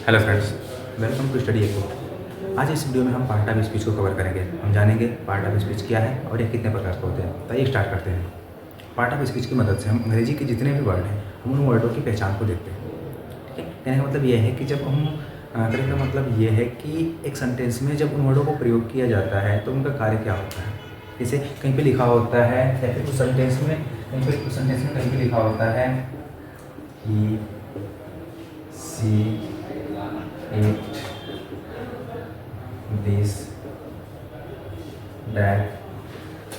Hello friends, welcome to study act. आज इस video में हम पार्ट ऑफ स्पीच को कवर करेंगे। हम जानेंगे पार्ट ऑफ स्पीच क्या है और ये कितने प्रकार के होते हैं। तो ये स्टार्ट करते हैं। पार्ट ऑफ स्पीच की मदद से हम अंग्रेजी के जितने भी वर्ड हैं हम उन वर्डों की पहचान को देखते हैं। ठीक है, कहने का मतलब ये है कि जब हम कहने का मतलब ये है कि एक सेंटेंस में जब उन वर्डों को प्रयोग किया जाता है तो उनका कार्य क्या होता है। जैसे कहीं पे लिखा होता है या फिर उस सेंटेंस में कहीं पे लिखा होता है ही सी इट दिस दैट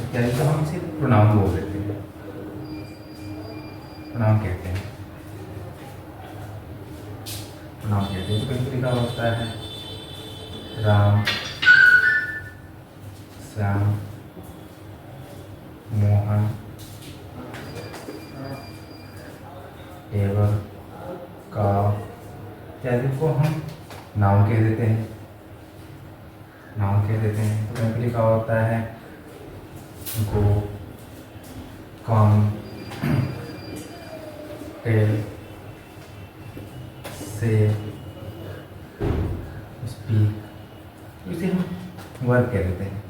इत्यादि को हम इसे प्रोनाउन बोल देते हैं, प्रोनाउन कहते हैं। तो कहीं पे लिखा होता है राम, श्याम, मोहन, टेबल, काव इत्यादि को हम नाउन कह देते हैं। तो कहीं पे लिखा होता है गो, कम, टेल, से, स्पीक, इसे हम वर्ब कह देते हैं।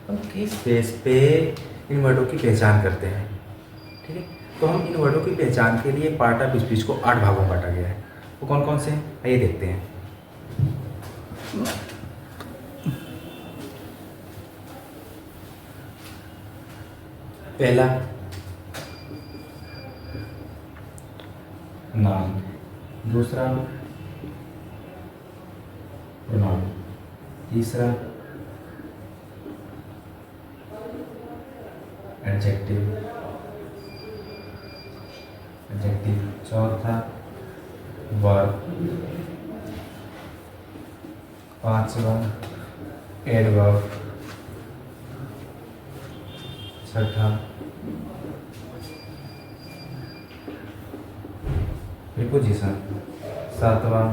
हम किस बेस पे इन वर्डों की पहचान करते हैं। ठीक है, तो हम इन वर्डों की पहचान के लिए पार्ट ऑफ स्पीच को 8 भागों में बांटा गया है। वो कौन कौन से हैं आइए देखते हैं। पहला नाउन, दूसरा प्रोनाउन, तीसरा एडजेक्टिव, चौथा वर्ब, पांचवा एडवर्ब, छठा प्रीपोजिशन, सातवां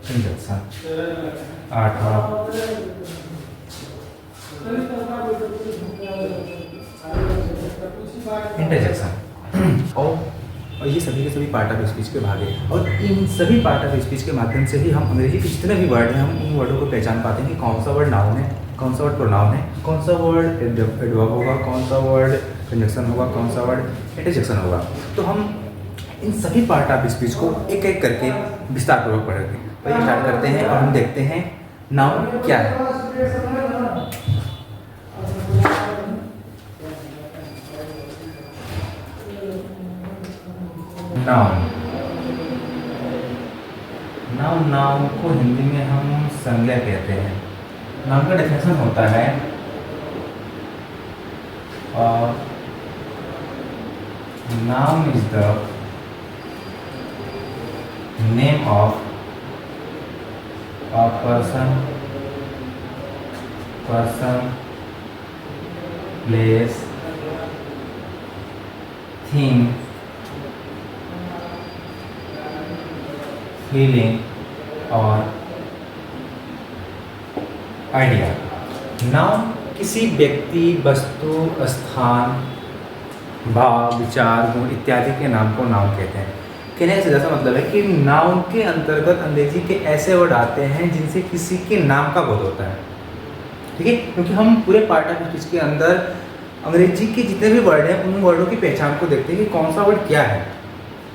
कंजंक्शन, आठवां इंटरजेक्शन। और ये सभी के सभी पार्ट ऑफ स्पीच के भाग हैं। और इन सभी पार्ट ऑफ स्पीच के माध्यम से ही हम अंग्रेजी के जितने भी वर्ड हैं हम उन वर्डों को पहचान पाते हैं कि कौन सा वर्ड नाउन है, कौन सा वर्ड प्रोनाउन है, कौन सा वर्ड एडवर्ब होगा, कौन सा वर्ड कंजंक्शन होगा, कौन सा वर्ड इंटरजेक्शन होगा। तो हम इन सभी पार्ट ऑफ स्पीच को एक एक करके विस्तारपूर्वक पढ़ेंगे। तो ये स्टार्ट करते हैं और हम देखते हैं नाउन क्या है। नाउन को हिंदी में हम संज्ञा कहते हैं। नाउन का डेफिनेशन होता है noun is the name of a person, place, thing, feeling और आइडिया। नाउन किसी व्यक्ति, वस्तु, स्थान, भाव, विचार, गुण इत्यादि के नाम को नाउन कहते हैं। कहने से जैसा मतलब है कि नाउन के अंतर्गत अंग्रेजी के ऐसे वर्ड आते हैं जिनसे किसी के नाम का बोध होता है। ठीक है, क्योंकि हम पूरे पार्ट ऑफ स्पीच के अंदर अंग्रेजी के जितने भी वर्ड हैं उन वर्डों की पहचान को देखते हैं कि कौन सा वर्ड क्या है।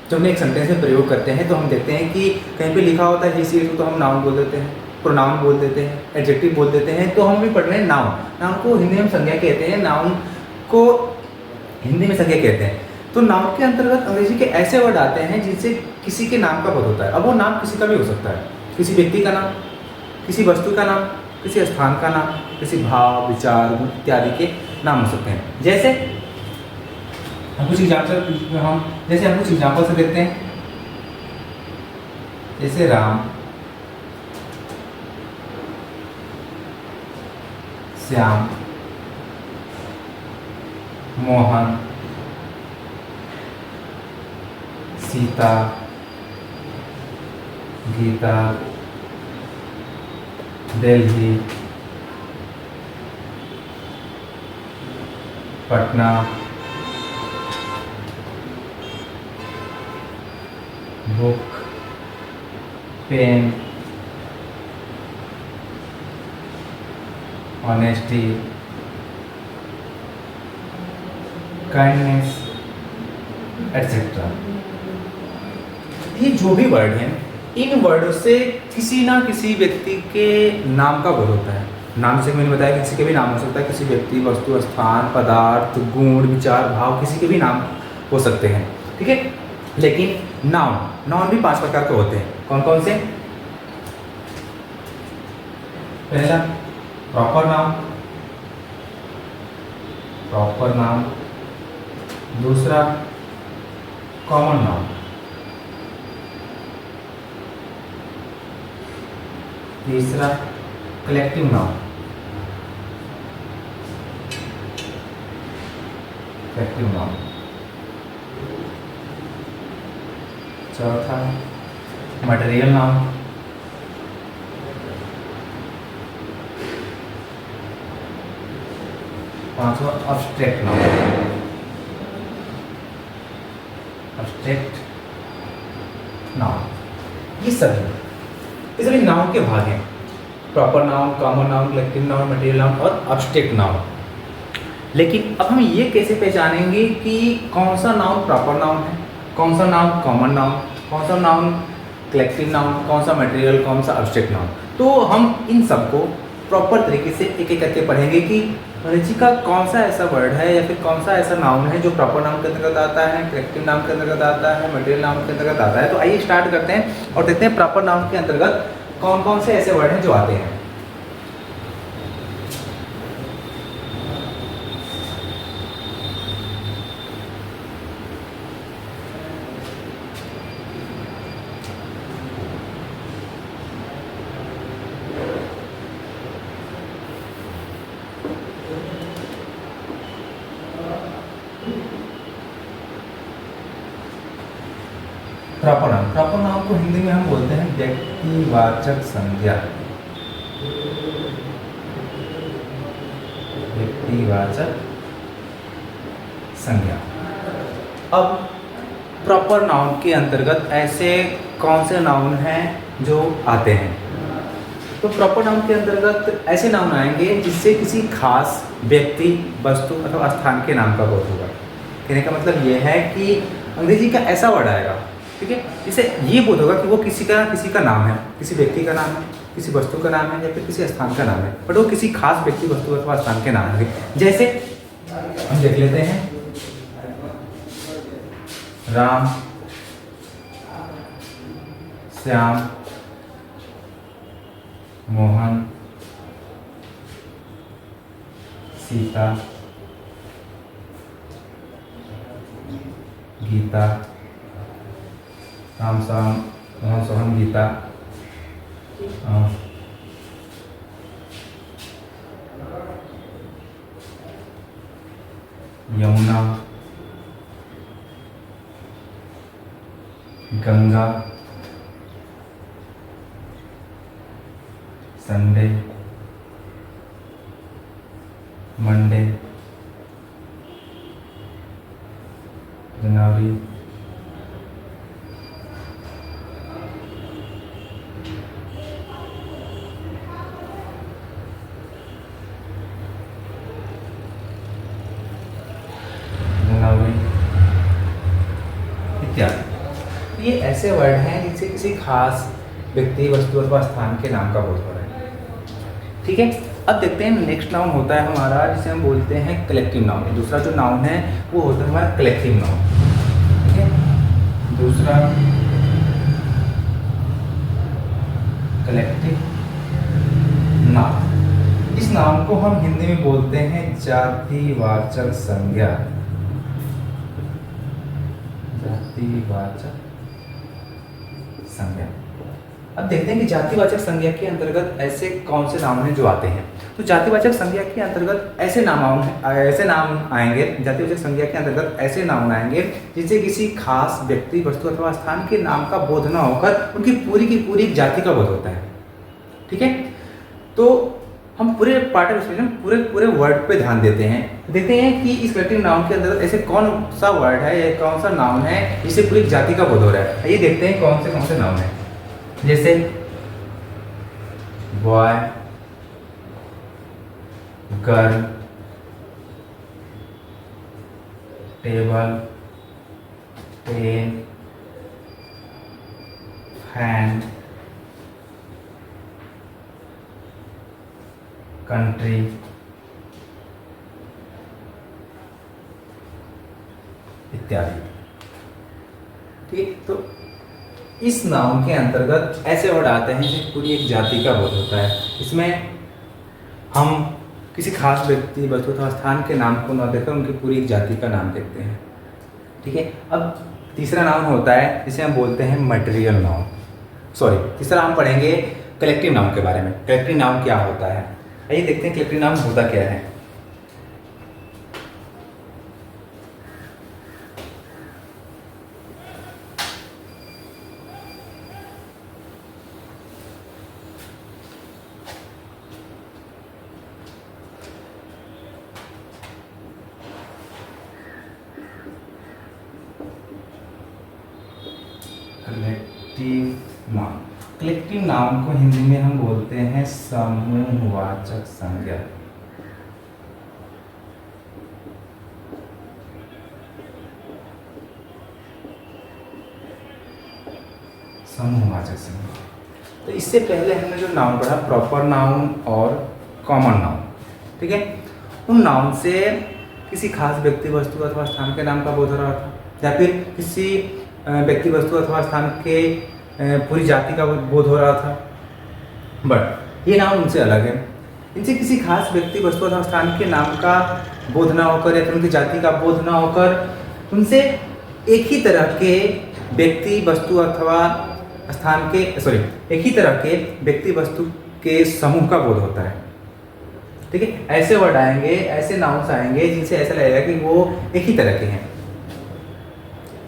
जब हम एक सेंटेंस में प्रयोग करते हैं तो हम देखते हैं कि कहीं पे लिखा होता है ही सी इट तो हम नाउन बोल देते हैं, प्रोनाउन बोल देते हैं, एडजेक्टिव बोल देते हैं। तो हम भी पढ़ रहे हैं नाउन को हिंदी में संज्ञा कहते हैं, नाउन को हिंदी में संज्ञा कहते हैं। तो नाउन के अंतर्गत अंग्रेजी के ऐसे वर्ड आते हैं जिनसे किसी के नाम का बोध होता है। अब वो नाम किसी का भी हो सकता है, किसी व्यक्ति का नाम, किसी वस्तु का नाम, किसी स्थान का नाम, किसी भाव, विचार, गुण इत्यादि के नाम हो सकते हैं। जैसे हम कुछ एग्जाम्पल से देखते हैं। जैसे राम, श्याम, मोहन, सीता, गीता, दिल्ली, पटना, भूख, पेन, ऑनेस्टी, काइंडनेस एटसेट्रा। ये जो भी वर्ड हैं, इन वर्डों से किसी ना किसी व्यक्ति के नाम का बोध होता है। नाम से मैंने बताया किसी के भी नाम हो सकता है, किसी व्यक्ति, वस्तु, स्थान, पदार्थ, गुण, विचार, भाव, किसी के भी नाम हो सकते हैं। ठीक है, लेकिन नाउन भी 5 प्रकार के होते हैं। कौन कौन से? पहला प्रॉपर नाउन, दूसरा कॉमन नाउन, तीसरा कलेक्टिव नाउन, चौथा मटेरियल नाउन, पांचवा अब्स्ट्रैक्ट नाउन। ये सभी नाउन के भाग हैं। Proper noun, common noun, collective noun, material noun और अब्स्ट्रैक्ट नाउन। लेकिन अब हम ये कैसे पहचानेंगे कि कौन सा नाउन प्रॉपर नाउन है, कौन सा नाउन कॉमन नाउन, कौन सा नाउन कलेक्टिव नाउन, कौन सा मटेरियल, कौन सा अब्स्ट्रैक्ट नाउन? तो हम इन सबको प्रॉपर तरीके से एक एक करके पढ़ेंगे कि अंग्रेजी का कौन सा ऐसा वर्ड है या फिर कौन सा ऐसा नाउन है जो प्रॉपर नाउन के अंतर्गत आता है, कलेक्टिव नाउन के अंतर्गत आता है, मटेरियल नाउन के अंतर्गत आता है। तो आइए स्टार्ट करते हैं और देखते हैं प्रॉपर नाउन के अंतर्गत कौन कौन से ऐसे वर्ड हैं जो आते हैं। प्रॉपर नाउन को हिंदी में हम बोलते हैं व्यक्तिवाचक संज्ञा। अब प्रॉपर नाउन के अंतर्गत ऐसे कौन से नाउन हैं जो आते हैं? तो प्रॉपर नाउन के अंतर्गत ऐसे नाउन आएंगे जिससे किसी खास व्यक्ति, वस्तु अथवा स्थान के नाम का बोध होगा। कहने का मतलब ये है कि अंग्रेजी का ऐसा वर्ड आएगा, ठीक है, जिससे ये बोध होगा कि वो किसी का नाम है, किसी व्यक्ति का नाम है, किसी वस्तु का नाम है या फिर किसी स्थान का नाम है, बट वो किसी खास व्यक्ति, वस्तु अथवा स्थान के नाम है। जैसे हम देख लेते हैं राम, श्याम, मोहन, सीता, गीता, राम, श्याम, मोहन, सोहन, गीता, यमुना, गंगा, संडे, मंडे, जनवरी, इत्यादि। ये ऐसे वर्ड हैं जिनसे किसी खास व्यक्ति, वस्तु अथवा स्थान के नाम का बोध हो रहा है। ठीक है, अब देखते हैं नेक्स्ट नाउन होता है हमारा जिसे हम बोलते हैं कलेक्टिव नाउन। दूसरा जो नाउन है वो होता है हमारा कलेक्टिव नाउन। ठीक है, दूसरा कलेक्टिव नाउन। इस नाउन को हम हिंदी में बोलते हैं जातिवाचक संज्ञा। जातिवाचक संज्ञा। अब देखते हैं कि जातिवाचक संज्ञा के अंतर्गत ऐसे कौन से नाम हैं जो आते हैं। तो जातिवाचक संज्ञा के अंतर्गत ऐसे नाम आएंगे, जातिवाचक संज्ञा के अंतर्गत ऐसे नाम आएंगे जिससे किसी खास व्यक्ति, वस्तु अथवा स्थान के नाम का बोध न होकर उनकी पूरी की पूरी जाति का बोध होता है। ठीक है, तो हम पूरे पार्ट ऑफ स्पीच में पूरे पूरे वर्ड पे ध्यान देते हैं, देखते हैं कि इस कलेक्टिव नाउन के अंदर ऐसे कौन सा वर्ड है या कौन सा नाउन है जिससे पूरी जाति का बोध हो रहा है। ये देखते हैं कौन से नाउन है, जैसे boy, girl, table, pen, hand, country, इत्यादि। ठीक, तो इस नाउन के अंतर्गत ऐसे वर्ड आते हैं जिससे पूरी एक जाति का बोध होता है। इसमें हम किसी खास व्यक्ति, वस्तु अथवा स्थान के नाम को न देकर उनकी पूरी एक जाति का नाम देखते हैं। ठीक है, अब तीसरा नाउन होता है जिसे हम बोलते हैं मटेरियल नाउन। तीसरा हम पढ़ेंगे कलेक्टिव नाउन के बारे में। कलेक्टिव नाउन क्या होता है, आइए देखते हैं कलेक्टिव नाउन होता क्या है। कलेक्टिव नाउन को हिंदी में हम बोलते हैं समूहवाचक संज्ञा। समूहवाचक संज्ञा। तो इससे पहले हमने जो नाउन पढ़ा, प्रॉपर नाउन और कॉमन नाउन, ठीक है, उन नाउन से किसी खास व्यक्ति, वस्तु अथवा स्थान के नाम का बोध हो रहा था, या फिर किसी व्यक्ति, वस्तु अथवा स्थान के पूरी जाति का बोध हो रहा था। बट ये नाउन उनसे अलग है। इनसे किसी खास व्यक्ति, वस्तु अथवा स्थान के नाम का बोध ना होकर या फिर उनकी जाति का बोध ना होकर उनसे एक ही तरह के व्यक्ति, वस्तु अथवा स्थान के एक ही तरह के व्यक्ति, वस्तु के समूह का बोध होता है। ठीक है, ऐसे वर्ड आएंगे, ऐसे नाउन्स आएंगे जिनसे ऐसा लगेगा कि वो एक ही तरह के हैं।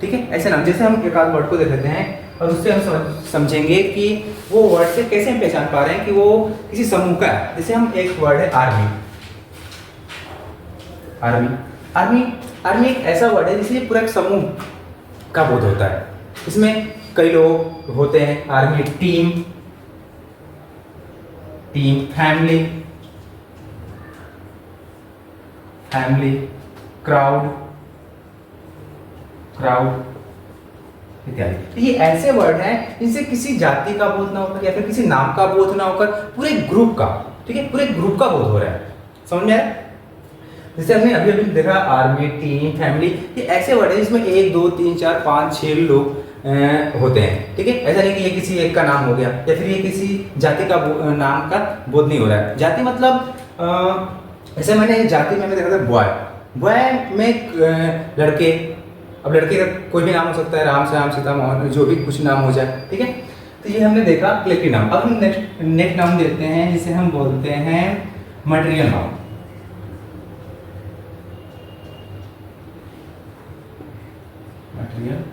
ठीक है, ऐसे नाम, जैसे हम एक आध वर्ड को देख लेते हैं और उससे हम समझेंगे कि वो वर्ड से कैसे हम पहचान पा रहे हैं कि वो किसी समूह का है। जैसे हम एक वर्ड है आर्मी। आर्मी एक ऐसा वर्ड है जिससे पूरा एक समूह का बोध होता है। इसमें कई लोग होते हैं। आर्मी टीम, फैमिली, क्राउड इत्यादि। ये ऐसे वर्ड हैं जिनसे किसी जाति का बोध ना होकर या फिर किसी नाम का बोध ना होकर पूरे ग्रुप का, ठीक है, पूरे ग्रुप का बोध हो रहा है। समझ में आया? जैसे हमने अभी देखा आर्मी, टीम, फैमिली, ये ऐसे वर्ड है जिसमें 1 2 3 4 5 6 लोग होते हैं। ठीक है, ऐसा नहीं कि ये किसी एक का नाम हो गया या फिर ये किसी जाति का नाम का बोध नहीं हो रहा है। जाति मतलब ऐसे मैंने जाति में देखा था बॉय में लड़के। अब लड़के का कोई भी नाम हो सकता है, राम से राम, सीता मोहन, जो भी कुछ नाम हो जाए। ठीक है, तो ये हमने देखा कलेक्टिव नाउन। अब हम नेक्स्ट नाउन देखते हैं जिसे हम बोलते हैं मटेरियल नाउन। मटेरियल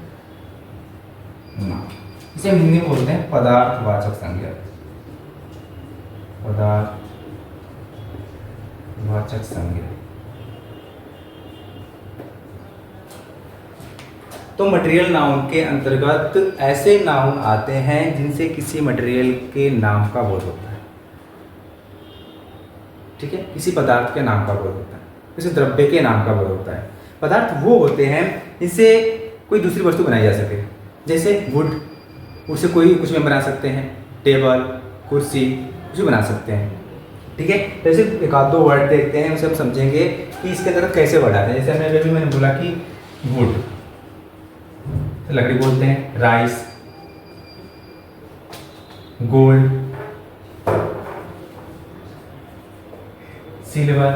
नाउन इसे हम हिंदी में बोलते हैं पदार्थवाचक संज्ञा। पदार्थवाचक संज्ञा। तो मटेरियल नाउन के अंतर्गत ऐसे नाउन आते हैं जिनसे किसी मटेरियल के नाम का बोध होता है। ठीक है, किसी पदार्थ के नाम का बोध होता है, किसी द्रव्य के नाम का बोध होता है। पदार्थ वो होते हैं जिनसे कोई दूसरी वस्तु बनाई जा सके। जैसे वुड, उससे कोई कुछ में बना सकते हैं, टेबल, कुर्सी, कुछ भी बना सकते हैं। ठीक है, जैसे एक आध दो वर्ड देखते हैं, उसे हम समझेंगे कि इसके अंदर कैसे वर्ड आते हैं। जैसे मैंने बोला कि वुड, लकड़ी बोलते हैं, rice, gold, silver,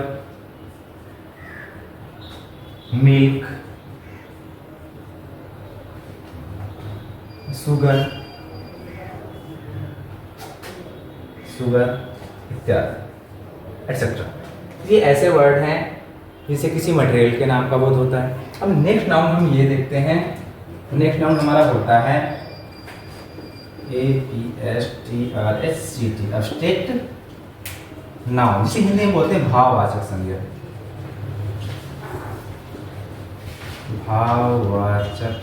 milk, sugar इत्यादि एटसेट्रा। ये ऐसे वर्ड हैं जिससे किसी मटेरियल के नाम का बोध होता है। अब नेक्स्ट नाउन हम ये देखते हैं। नेक्स्ट नाउन हमारा होता है APSTRSCT, अब्स्ट्रैक्ट नाउन, जिसे हिंदी में बोलते हैं भाववाचक संज्ञा। भाववाचक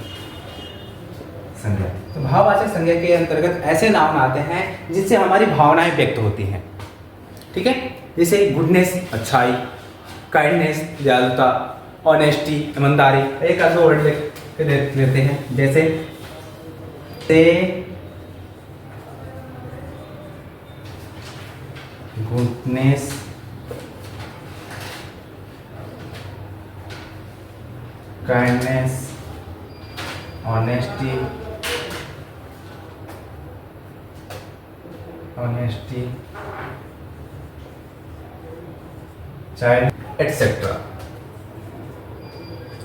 संज्ञा। तो भाववाचक संज्ञा के अंतर्गत ऐसे नाउन आते हैं जिससे हमारी भावनाएं व्यक्त होती हैं। ठीक है, जैसे गुडनेस अच्छाई, काइंडनेस दयालुता, ऑनेस्टी ईमानदारी। एक आध वर्ड लिख के देते हैं, जैसे ते goodness, kindness, honesty child etcetera.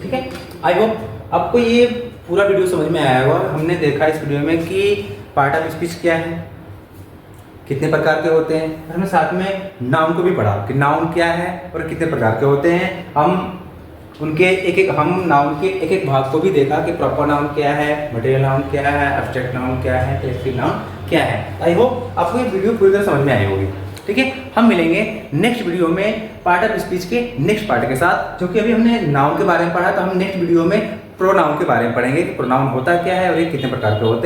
ठीक है, आई होप आपको ये पूरा वीडियो समझ में आया होगा। हमने देखा इस वीडियो में कि पार्ट ऑफ स्पीच क्या है, कितने प्रकार के होते हैं, और हमने साथ में नाउन को भी पढ़ा कि नाउन क्या है और कितने प्रकार के होते हैं। हम उनके हम नाउन के एक एक भाग को भी देखा कि प्रॉपर नाउन क्या है, मटेरियल नाउन क्या है, एब्स्ट्रैक्ट नाउन क्या है, कलेक्टिव नाउन क्या है। आई होप आपको ये वीडियो पूरी तरह समझ में आई होगी। ठीक है, हम मिलेंगे नेक्स्ट वीडियो में पार्ट ऑफ स्पीच के नेक्स्ट पार्ट के साथ, जो कि अभी हमने नाउन के बारे में पढ़ा, तो हम नेक्स्ट वीडियो में प्रोनाउन के बारे में पढ़ेंगे कि प्रोनाउन होता क्या है और ये कितने प्रकार के होते हैं।